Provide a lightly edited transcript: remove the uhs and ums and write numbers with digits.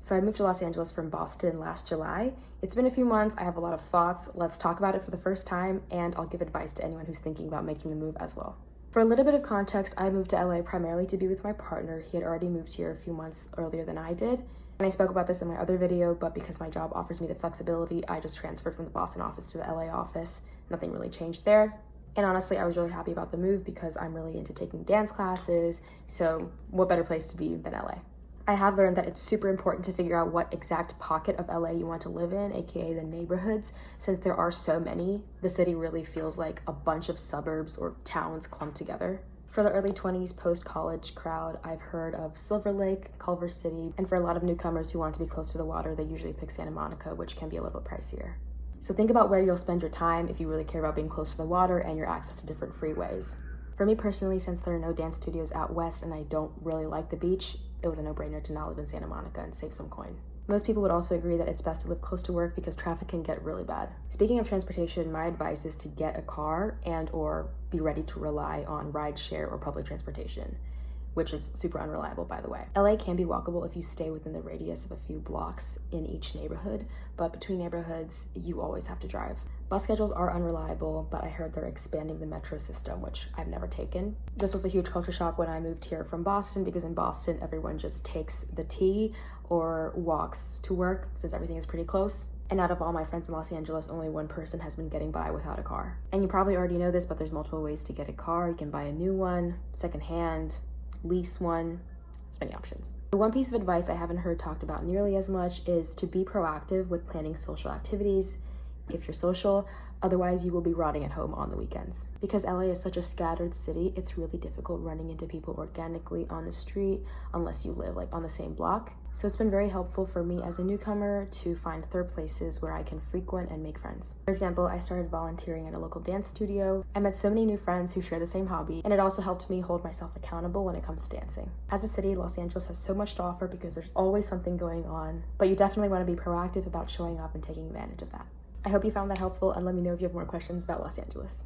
So I moved to Los Angeles from Boston last July. It's been a few months, I have a lot of thoughts. Let's talk about it for the first time, and I'll give advice to anyone who's thinking about making the move as well. For a little bit of context, I moved to LA primarily to be with my partner. He had already moved here a few months earlier than I did. And I spoke about this in my other video, but because my job offers me the flexibility, I just transferred from the Boston office to the LA office. Nothing really changed there. And honestly, I was really happy about the move because I'm really into taking dance classes. So what better place to be than LA? I have learned that it's super important to figure out what exact pocket of LA you want to live in, aka the neighborhoods. Since there are so many, the city really feels like a bunch of suburbs or towns clumped together. For the early 20s post-college crowd, I've heard of Silver Lake, Culver City, and for a lot of newcomers who want to be close to the water, they usually pick Santa Monica, which can be a little bit pricier. So think about where you'll spend your time if you really care about being close to the water and your access to different freeways. For me personally, since there are no dance studios out west and I don't really like the beach, it was a no-brainer to not live in Santa Monica and save some coin. Most people would also agree that it's best to live close to work because traffic can get really bad. Speaking of transportation, my advice is to get a car and/or be ready to rely on rideshare or public transportation, which is super unreliable, by the way. LA can be walkable if you stay within the radius of a few blocks in each neighborhood, but between neighborhoods, you always have to drive. Bus schedules are unreliable, but I heard they're expanding the metro system, which I've never taken. This was a huge culture shock when I moved here from Boston, because in Boston, everyone just takes the T or walks to work since everything is pretty close. And out of all my friends in Los Angeles, only one person has been getting by without a car. And you probably already know this, but there's multiple ways to get a car. You can buy a new one, secondhand, lease one. There's many options. The one piece of advice I haven't heard talked about nearly as much is to be proactive with planning social activities if you're social, otherwise you will be rotting at home on the weekends. Because LA is such a scattered city, it's really difficult running into people organically on the street unless you live on the same block. So it's been very helpful for me as a newcomer to find third places where I can frequent and make friends. For example, I started volunteering at a local dance studio. I met so many new friends who share the same hobby, and it also helped me hold myself accountable when it comes to dancing. As a city, Los Angeles has so much to offer because there's always something going on, but you definitely want to be proactive about showing up and taking advantage of that. I hope you found that helpful, and let me know if you have more questions about Los Angeles.